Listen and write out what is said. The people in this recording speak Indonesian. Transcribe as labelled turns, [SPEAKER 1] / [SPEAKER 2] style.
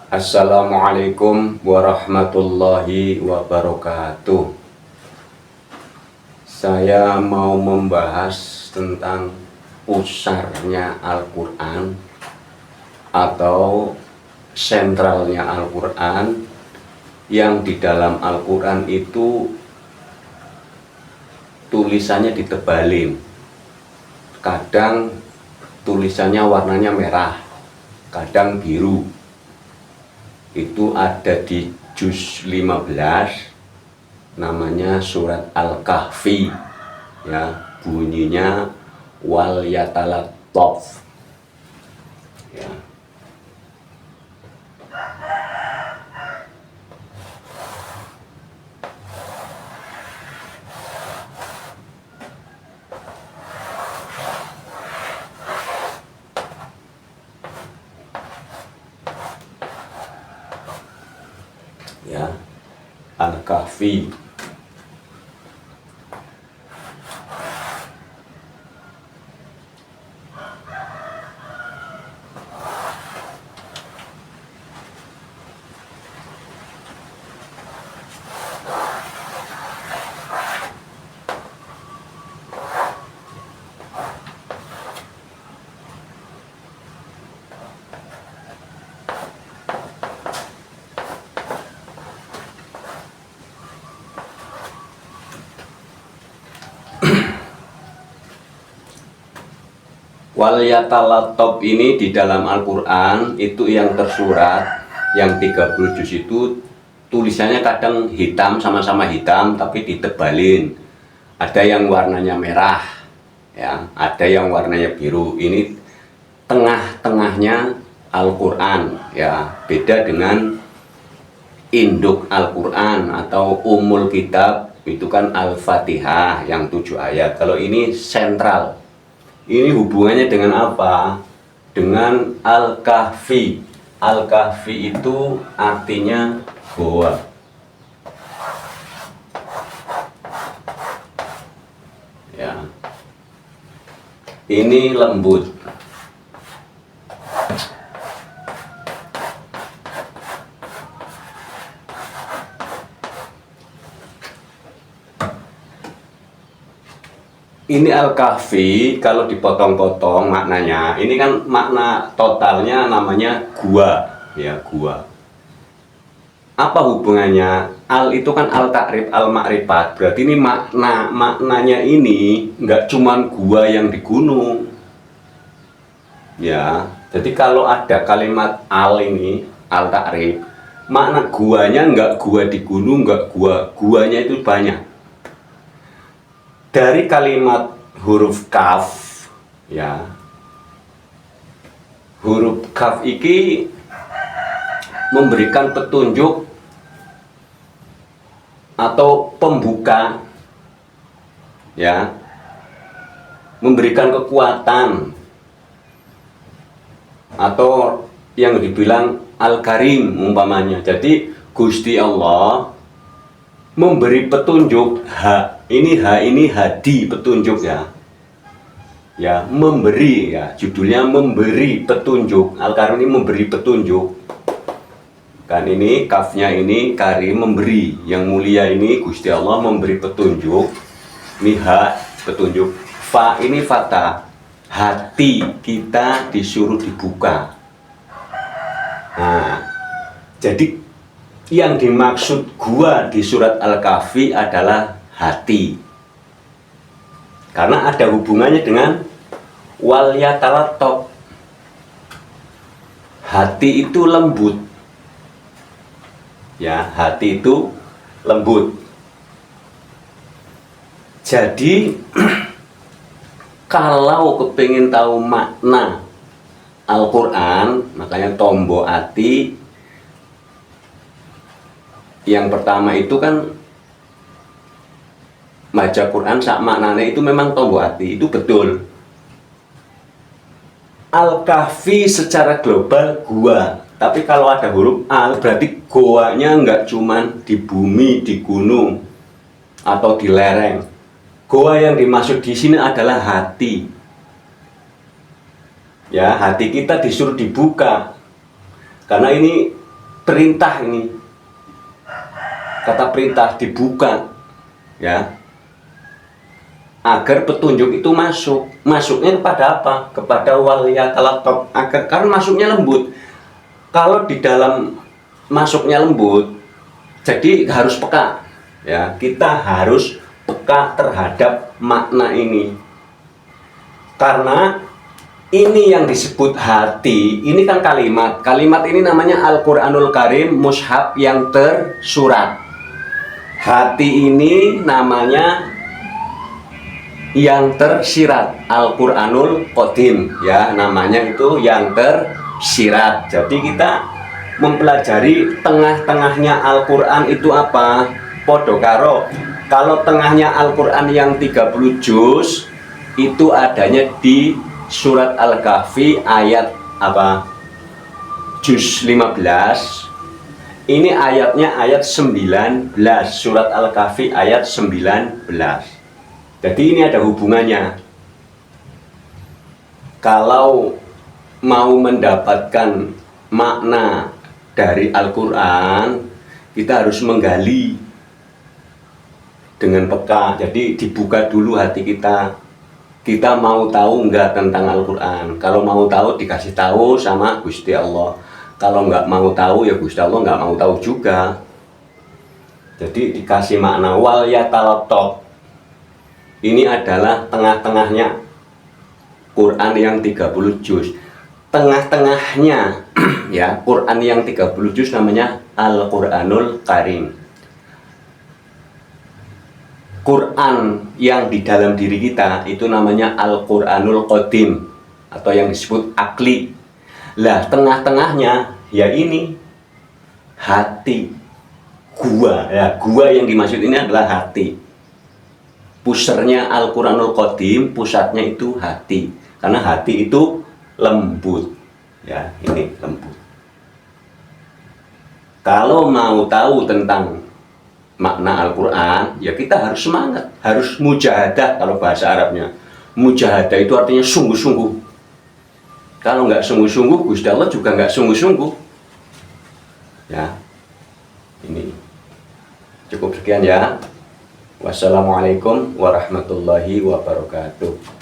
[SPEAKER 1] Assalamualaikum warahmatullahi wabarakatuh. Saya mau membahas tentang pusarnya Al-Quran atau sentralnya Al-Quran, yang di dalam Al-Quran itu tulisannya ditebalin. Kadang tulisannya warnanya merah, kadang biru. Itu ada di juz 15, namanya surat Al-Kahfi, ya, bunyinya wal yatalattaf, ya. Ya, Al-Kahfi. Wal yatalattaf ini di dalam Al-Quran itu yang tersurat, yang 30 juz itu tulisannya kadang hitam, sama-sama hitam tapi ditebalin. Ada yang warnanya merah, ya, ada yang warnanya biru. Ini tengah-tengahnya Al-Quran, ya, beda dengan induk Al-Quran atau umul kitab, itu kan Al-Fatihah yang 7 ayat. Kalau ini sentral. Ini hubungannya dengan apa? Dengan Al-Kahfi. Al-Kahfi itu artinya goa. Ya. Ini lembut. Ini Al-Kahfi kalau dipotong-potong maknanya, ini kan makna totalnya namanya gua, ya, gua. Apa hubungannya? Al itu kan al-ta'rif, al-ma'rifat. Berarti ini maknanya ini nggak cuman gua yang di gunung. Ya, jadi kalau ada kalimat al ini, al-ta'rif, makna guanya nggak gua di gunung, nggak guanya itu banyak. Dari kalimat huruf kaf, ya, huruf kaf ini memberikan petunjuk atau pembuka, ya, memberikan kekuatan, atau yang dibilang Al-Karim umpamanya. Jadi Gusti Allah memberi petunjuk. Ini hadi, petunjuk, ya. Ya, memberi, ya. Judulnya memberi petunjuk. Al-Karim ini memberi petunjuk. Kan ini kafnya ini karim, memberi. Yang mulia ini Gusti Allah memberi petunjuk. Ini petunjuk. Fa ini fata. Hati kita disuruh dibuka. Nah, jadi yang dimaksud gua di surat Al-Kahfi adalah hati, karena ada hubungannya dengan wal yatalattaf. Hati itu lembut, ya, hati itu lembut. Jadi kalau kepingin tahu makna Al-Quran, makanya tombo hati. Yang pertama itu kan maca Quran sak maknanya itu memang tombo hati, itu betul. Al-Kahfi secara global gua, tapi kalau ada huruf al berarti goanya nggak cuman di bumi, di gunung atau di lereng. Goa yang dimaksud di sini adalah hati. Ya, hati kita disuruh dibuka. Karena ini perintah ini, kata perintah dibuka, ya, agar petunjuk itu masuk. Masuknya kepada apa? Kepada waliyatalatop, agar karena masuknya lembut. Kalau di dalam masuknya lembut, jadi harus peka, ya, kita harus peka terhadap makna ini, karena ini yang disebut hati. Ini kan kalimat ini namanya Al-Quranul Karim, mushaf yang tersurat. Hati ini namanya yang tersirat, Al-Quranul Qadim, ya, namanya itu yang tersirat. Jadi kita mempelajari tengah-tengahnya Al-Quran itu apa? Podo karo, kalau tengahnya Al-Quran yang 30 juz itu adanya di surat Al-Kahfi ayat apa? Juz 15. Ini ayatnya ayat 19, surat Al-Kahfi ayat 19. Jadi ini ada hubungannya. Kalau mau mendapatkan makna dari Al-Quran, kita harus menggali dengan peka. Jadi dibuka dulu hati kita. Kita mau tahu enggak tentang Al-Quran? Kalau mau tahu dikasih tahu sama Gusti Allah. Kalau enggak mau tahu ya Gusti Allah enggak mau tahu juga. Jadi dikasih makna wal yatalatop. Ini adalah tengah-tengahnya Quran yang 30 juz. Tengah-tengahnya ya Quran yang 30 juz namanya Al-Quranul Karim. Quran yang di dalam diri kita itu namanya Al-Quranul Qadim atau yang disebut akli. Lah tengah-tengahnya ya ini hati, gua, ya, gua yang dimaksud ini adalah hati. Pusernya Al-Quranul Qadim, pusatnya itu hati, karena hati itu lembut, ya, ini lembut. Kalau mau tahu tentang makna Al-Quran, ya kita harus semangat, harus mujahadah. Kalau bahasa Arabnya mujahadah itu artinya sungguh-sungguh. Kalau nggak sungguh-sungguh, Gusti Allah juga nggak sungguh-sungguh. Ya, ini cukup sekian ya. Wassalamualaikum warahmatullahi wabarakatuh.